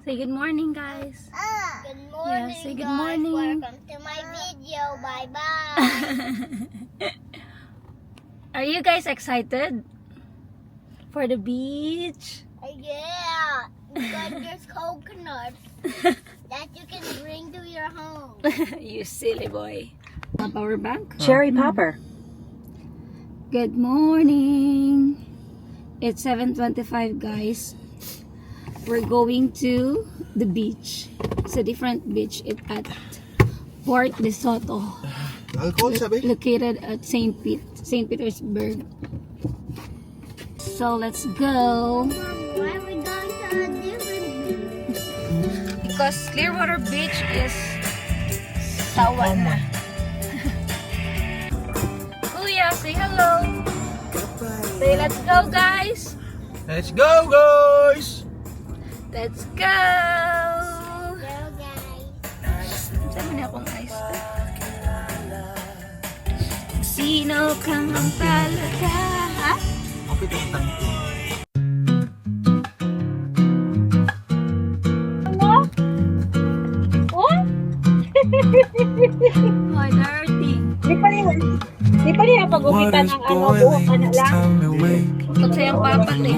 Say good morning, guys. Good morning, say good guys. morning. Welcome to my video. Bye-bye. Are you guys excited for the beach? Yeah, because there's coconuts that you can bring to your home. You silly boy. A power bank? Cherry popper. Good morning. It's 7:25, guys. We're going to the beach. It's a different beach at Port de Soto, Alcohol sabi? located at St. Petersburg. So let's go. Why are we going to a different beach? Because Clearwater Beach is sawa na. Kuya, say hello. Say let's go, guys. Let's go, guys! Let's go. Go, guys. Saan na akong ice? Sino kang ang talaga? Ha? Kapit ang tangko. My dirty. Di pa niya pag-umitan ng buhok na lang. Ito sa'yang papat eh.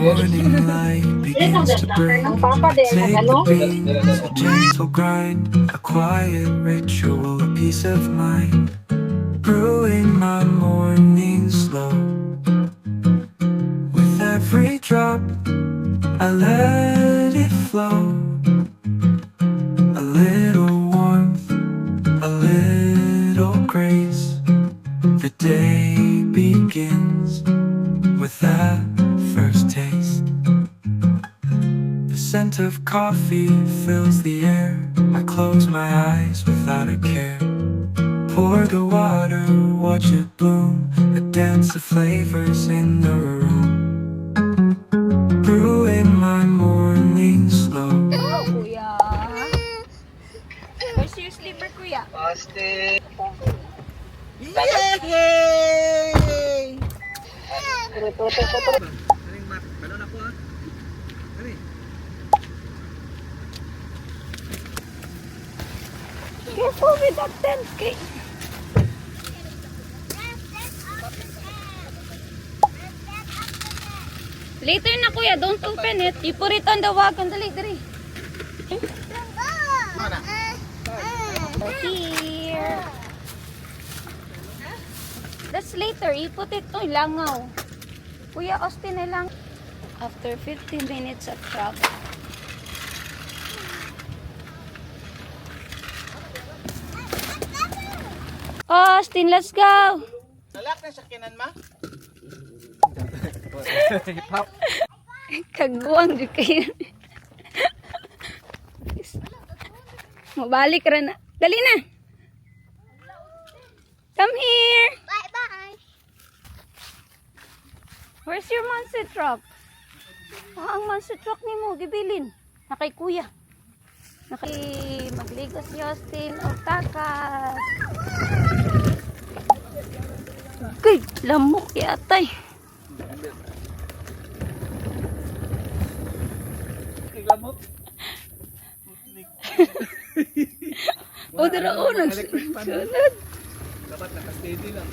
Ang papa din, ano? A gentle grind, a quiet ritual, a peace of mind, brewing my morning slow. With every drop, I let it flow. A little warmth, a little grace. The day begins with that first taste. The scent of coffee fills the air. I close my eyes without a care. Pour the water, watch it bloom. A dance of flavors in the room. Brewing my morning slow. Oh, kuya. Where's your slipper, kuya? Paste! Yay! Balon ako ha. Kami. Careful with that tent, kay. Later na, kuya. Don't open it. You put it on the wagon. Dali, dali. Here. That's later. You put it to langaw. Kuya Austin na lang. After 15 minutes of travel. Austin, let's go. Nalak na sakyanan ma? Kaguang di kayo. Mabalik ra na. Dali na. Come here. Bye-bye. Where's your monster truck? Ang monster truck ni mo, gibilin. Nakay kuya. Nakay magligo si Austin o takas. Kay, lamok yatay. Lamok? O, dara o, nagsunod. Dapat naka-steady lang.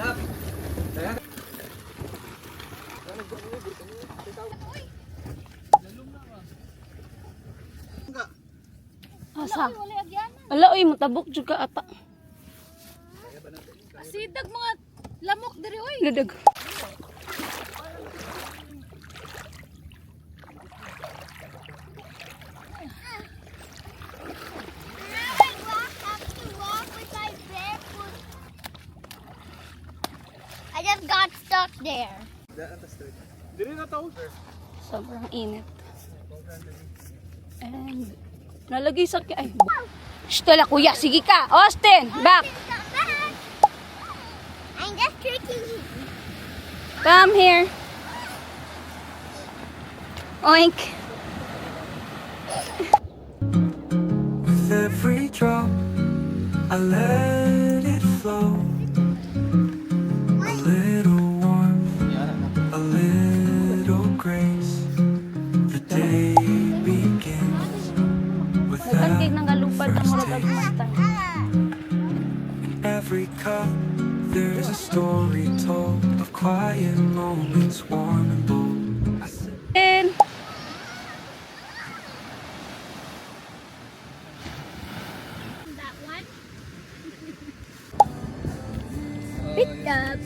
Lap! Asa? Wala agyan na. Ala, oy, matabok juga ata. Sidag mga lamok diri oy. Dadag. Have to walk with my barefoot. I just got stuck there. Dili na to. Sobrang init. And, nalagay sa... Ay, shh, tala kuya. Sige ka. Austin, back. I'm just tricking you. Come here. Oink. With every drop, I let it flow. A little warmth, a little grace. The day begins without Nagkantay ng galupad ang mga kagumatan. In every cup, there's a story told of quiet moments, warm and bold. And, That one? pick up.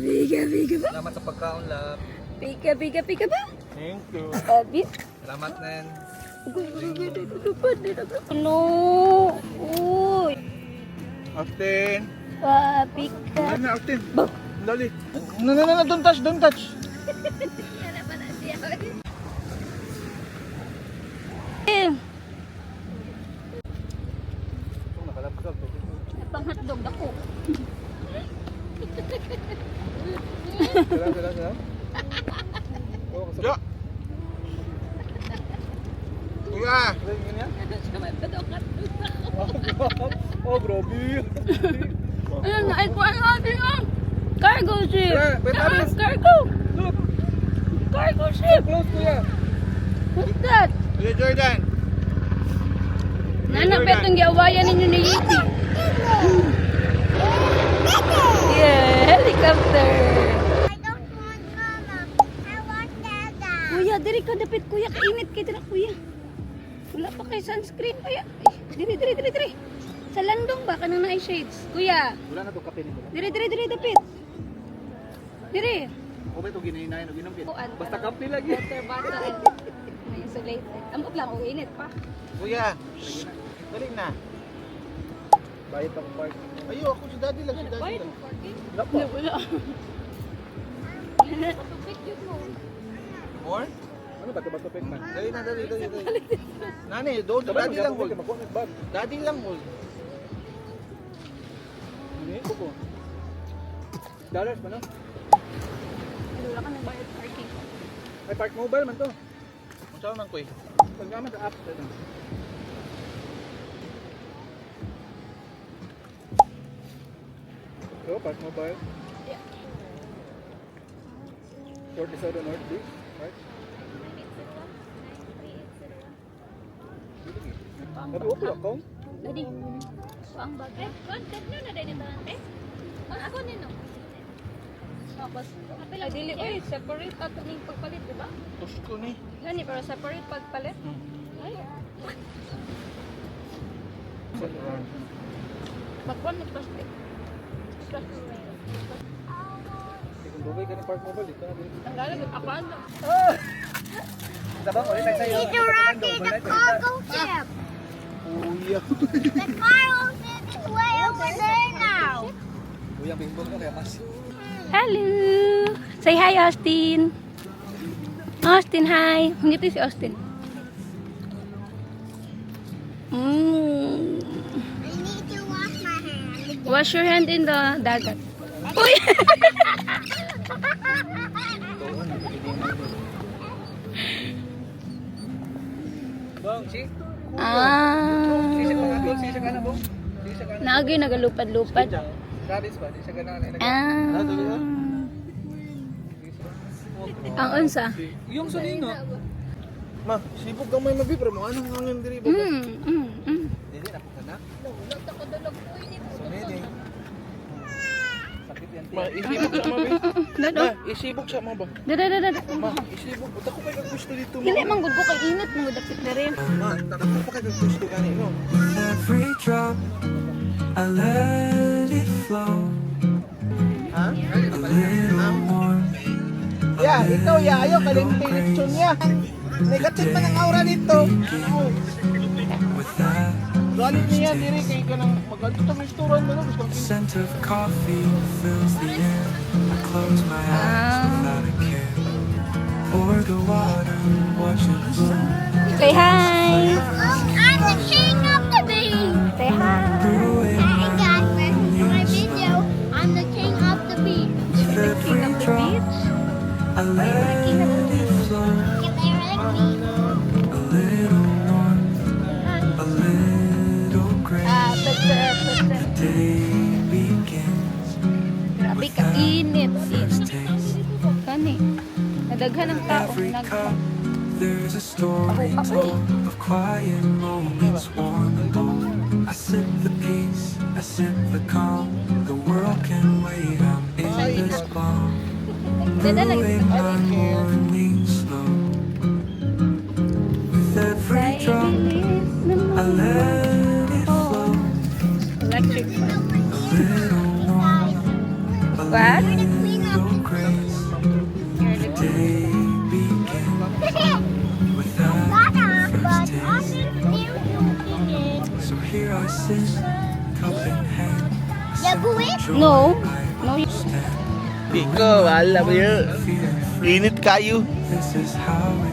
Biga, biga ba? Salamat sa pagkaon, lap. Biga, biga, biga ba? Thank you. Abit. Salamat, Nen. Ano? Uy. Austin. Pick up. Na, Austin. Dali. No, don't touch, don't touch. Pang hotdog ako. Sila. Ya. Kuya. Oh, grabe. Ayun, naikuan natin ang cargo ship. Yeah, wait, Ah, Alice. cargo. Look, Cargo ship. close, kuya. What's that? Kuya Jordan. Nana, petong giawayan ninyo ni Yiti. Yeah, helicopter. I don't want mama. I want dada. Kuya, diri ka dapit kuya. Kainit kayo dira kuya. Wala pa kay sunscreen kuya. Ay, diri. Sa landong ba? Kanang na shades. Kuya, Wala na to kape ni. diri dapit. Diri. O ba ito ginahinayin o ginumpit? Kuan. Basta kape lagi. Water bottle. May insulated. Ambot lang, init pa. Kuya, dali na. Bayad pa ko park. Ayo, ako si daddy lang, Wala pa. Wala. Natutupik yun mo. More? Ano ba ito ba tupik man? Dali na. Nani, doon, daddy lang hold. Daddy lang hold. Hindi ko. Dollars ba no? Wala ka nang bayad parking. Ay, park mobile man to. Kung saan man ko eh. Pagkaman sa app. So, park mobile. Yeah. 47 North Beach, right? Tapi ako lang kong. Dadi. So, ang bagay. Content nyo na din ito ante. Ako nino. Tapos, ay, dili, oy, separate ato ning pagpalit, di ba? Tos ko ni. Gani, pero separate pagpalit. Ay, bakwan ni plastic. Kung bubay ka ng park mobile, dito na din. Tanggalan, ako ano. Sabang ulit tayo sa'yo. Need to rocket the cargo ship. Uya. The cargo ship is way over there now. Uya, bingbong na kaya mas. Hello! Say hi, Austin! Austin, hi! Hindi si Austin. I need to wash my hands. Wash your hand in the dagat. Uy! Bong, si? Sisa ka na, bong. Sisa ka na, bong. Sisa ka na. Nagay nagalupad-lupad. Travis ba? Sisa ka na. Ang unsa? Yung sunino. Ma, sipog kang may mabi, pero mo anong hangin diri ba? Dili na punta na. Dulog ako dulog po ini. Sumedi. Sakit yan. Ma, isipog kang mabi. Dado. Ma, isibog siya mo ba? Dada. Ma, isibog. Buta ko kayo gusto dito mo. Dili man gud ko kay init mo dapit na rin. Ma, takot pa kayo gusto gani no. Every drop, I let it flow. Ha? A little warmth, Ya, ikaw ya, ayaw kalimting lechon niya. Negative man ang aura dito. with that Galit niya diri kay kanang magadto ta restaurant mo no gusto ko. scent of coffee fills the air. I close my eyes without a care. Pour the water, watch it bloom. Say hi. I'm the king of the bees. Say hi. Hey guys, welcome to my video. I'm the king of the bees. The king of the beach. I let it flow. Can they like me? A little warmth, a little grace. But Day begins. grabe ka init. First taste. Kani. Nadaghan ang tao. Every cup, there's a story told of quiet moments worn and bold. I sip the peace, I sip the calm. The world can wait, I'm in this bomb. Dada lagi. Brewing my morning slow. With every drop, I let it flow. Electric fan. A little warmth, a What? little grace. Day begins without first taste. So here I sit, cup in hand. Yeah, go in. No. No. Stand. Ikaw, alam mo yun. Fear, Init kayo. this is how it